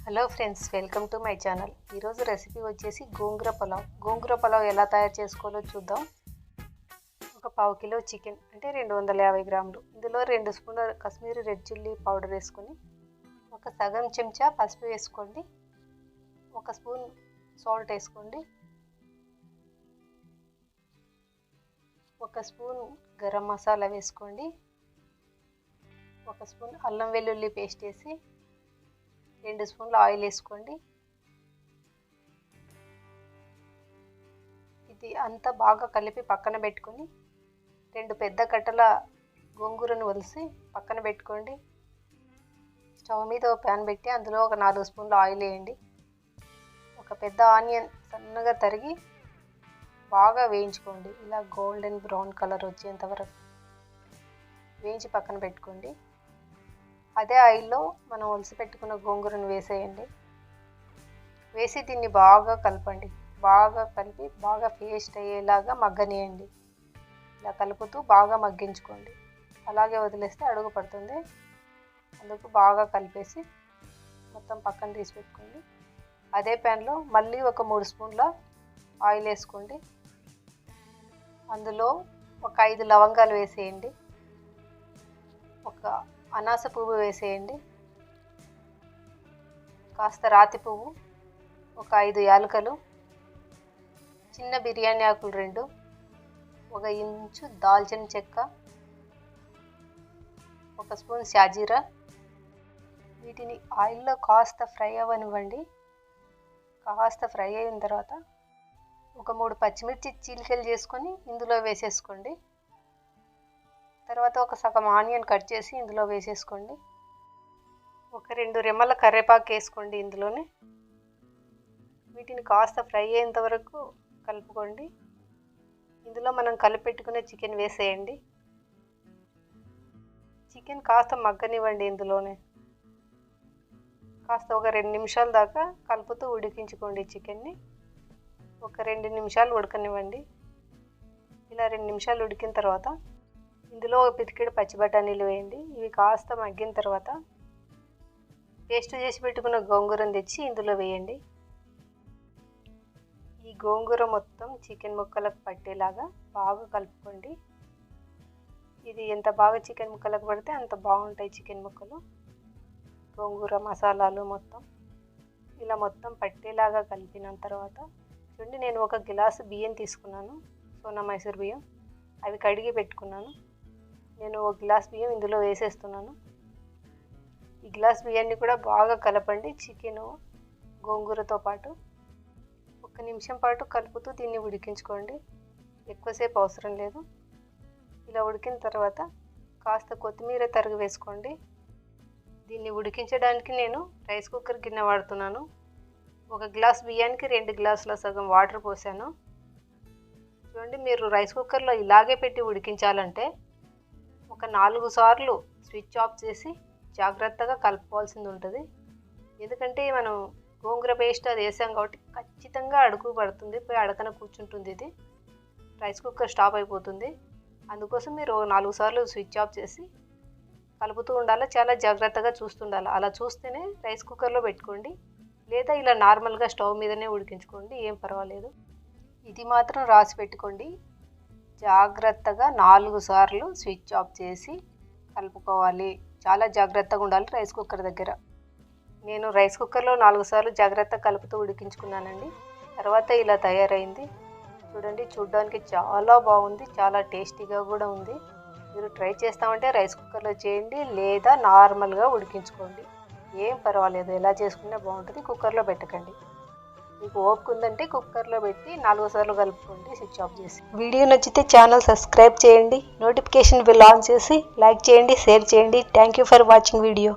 Hello friends, welcome to my channel. ఈరోజు recipe వచ్చేసి గోంగూర పులావ్. గోంగూర పులావ్ ఎలా తయారు చేసుకోవాలో చూద్దాం. ఒక పావు కిలో చికెన్ అంటే 250 గ్రాములు. ఇందులో 2 స్పూన్ల కాశ్మీరీ రెడ్ చిల్లీ పౌడర్ వేసుకొని, ఒక సగం చెంచా పసుపు వేసుకోండి, 1 స్పూన్ సాల్ట్ వేసుకోండి, 1 స్పూన్ గరం మసాలా వేసుకోండి, 1 స్పూన్ అల్లం వెల్లుల్లి పేస్ట్ వేసి 2 స్పూన్ల ఆయిల్ వేసుకోండి. ఇది అంతా బాగా కలిపి పక్కన పెట్టుకొని 2 పెద్ద కట్టల గోంగూరను ఒలిసి పక్కన పెట్టుకోండి. స్టవ్ మీద ఒక ప్యాన్ పెట్టి అందులో ఒక 4 స్పూన్ల ఆయిల్ వేయండి. ఒక పెద్ద ఆనియన్ సన్నగా తరిగి బాగా వేయించుకోండి. ఇలా గోల్డెన్ బ్రౌన్ కలర్ వచ్చేంత వరకు వేయించి పక్కన పెట్టుకోండి. అదే ఆయిల్లో మనం ఒలిసి పెట్టుకున్న గోంగూరను వేసేయండి. వేసి దీన్ని బాగా కలపండి. బాగా కలిపి బాగా పేస్ట్ అయ్యేలాగా మగ్గనియండి. ఇలా కలుపుతూ బాగా మగ్గించుకోండి. అలాగే వదిలేస్తే అడుగు పడుతుంది. అందుకు బాగా కలిపేసి మొత్తం పక్కన తీసి పెట్టుకోండి. అదే ప్యాన్లో మళ్ళీ ఒక 3 స్పూన్ల ఆయిల్ వేసుకోండి. అందులో ఒక 5 లవంగాలు వేసేయండి, ఒక అనాస పువ్వు వేసేయండి, కాస్త రాతి పువ్వు, ఒక 5 యాలకులు, చిన్న బిర్యానీ ఆకులు 2, 1 ఇంచు దాల్చిన చెక్క, 1 స్పూన్ షాజీరా. వీటిని ఆయిల్లో కాస్త ఫ్రై అవ్వనివ్వండి. కాస్త ఫ్రై అయిన తర్వాత ఒక 3 పచ్చిమిర్చి చీలికలు చేసుకొని ఇందులో వేసేసుకోండి. తర్వాత ఒక సగం ఆనియన్ కట్ చేసి ఇందులో వేసేసుకోండి. ఒక 2 రెమ్మల కరివేపాకు వేసుకోండి ఇందులోనే. వీటిని కాస్త ఫ్రై అయ్యేంత వరకు కలుపుకోండి. ఇందులో మనం కలిపి పెట్టుకునే చికెన్ వేసేయండి. చికెన్ కాస్త మగ్గనివ్వండి. ఇందులోనే కాస్త ఒక 2 నిమిషాల దాకా కలుపుతూ ఉడికించుకోండి. చికెన్ని ఒక 2 నిమిషాలు ఉడకనివ్వండి. ఇలా 2 నిమిషాలు ఉడికిన తర్వాత ఇందులో ఒక పితికెడు పచ్చి బఠానీలు వేయండి. ఇవి కాస్త మగ్గిన తర్వాత పేస్ట్ చేసి పెట్టుకున్న గోంగూరను తెచ్చి ఇందులో వేయండి. ఈ గోంగూర మొత్తం చికెన్ ముక్కలకు పట్టేలాగా బాగా కలుపుకోండి. ఇది ఎంత బాగా చికెన్ ముక్కలకు పడితే అంత బాగుంటాయి చికెన్ ముక్కలు. గోంగూర మసాలాలు మొత్తం ఇలా మొత్తం పట్టేలాగా కలిపిన తర్వాత చూడండి, నేను 1 గ్లాసు బియ్యం తీసుకున్నాను, సోనా మైసూర్ బియ్యం. అవి కడిగి పెట్టుకున్నాను. నేను 1 గ్లాస్ బియ్యం ఇందులో వేసేస్తున్నాను. ఈ గ్లాస్ బియ్యాన్ని కూడా బాగా కలపండి చికెను గోంగూరతో పాటు. 1 నిమిషం పాటు కలుపుతూ దీన్ని ఉడికించుకోండి. ఎక్కువసేపు అవసరం లేదు. ఇలా ఉడికిన తర్వాత కాస్త కొత్తిమీర తరిగి వేసుకోండి. దీన్ని ఉడికించడానికి నేను రైస్ కుక్కర్ గిన్నె వాడుతున్నాను. 1 గ్లాస్ బియ్యానికి 2 గ్లాసుల సగం వాటర్ పోసాను. చూడండి, మీరు రైస్ కుక్కర్లో ఇలాగే పెట్టి ఉడికించాలంటే ఒక 4 సార్లు స్విచ్ ఆఫ్ చేసి జాగ్రత్తగా కలుపుకోవాల్సింది ఉంటుంది. ఎందుకంటే మనం గోంగూర పేస్ట్ అది వేసాం కాబట్టి ఖచ్చితంగా అడుగు పడుతుంది, పోయి అడకన కూర్చుంటుంది. ఇది రైస్ కుక్కర్ స్టాప్ అయిపోతుంది. అందుకోసం మీరు 4 సార్లు స్విచ్ ఆఫ్ చేసి కలుపుతూ ఉండాలి. చాలా జాగ్రత్తగా చూస్తుండాలి. అలా చూస్తేనే రైస్ కుక్కర్లో పెట్టుకోండి, లేదా ఇలా నార్మల్గా స్టవ్ మీదనే ఉడికించుకోండి, ఏం పర్వాలేదు. ఇది మాత్రం రాసి పెట్టుకోండి, జాగ్రత్తగా 4 సార్లు స్విచ్ ఆఫ్ చేసి కలుపుకోవాలి. చాలా జాగ్రత్తగా ఉండాలి రైస్ కుక్కర్ దగ్గర. నేను రైస్ కుక్కర్లో 4 సార్లు జాగ్రత్తగా కలుపుతూ ఉడికించుకున్నానండి. తర్వాత ఇలా తయారైంది. చూడండి, చూడడానికి చాలా బాగుంది, చాలా టేస్టీగా కూడా ఉంది. మీరు ట్రై చేస్తామంటే రైస్ కుక్కర్లో చేయండి, లేదా నార్మల్గా ఉడికించుకోండి, ఏం పర్వాలేదు. ఎలా చేసుకున్నా బాగుంటుంది. కుక్కర్లో పెట్టకండి. మీకు ఓపిక ఉందంటే కుక్కర్లో పెట్టి 4 సార్లు కలుపుకోండి స్విచ్ ఆఫ్ చేసి. వీడియో నచ్చితే ఛానల్ సబ్స్క్రైబ్ చేయండి, నోటిఫికేషన్ బిల్ ఆన్ చేసి లైక్ చేయండి, షేర్ చేయండి. Thank you for watching video.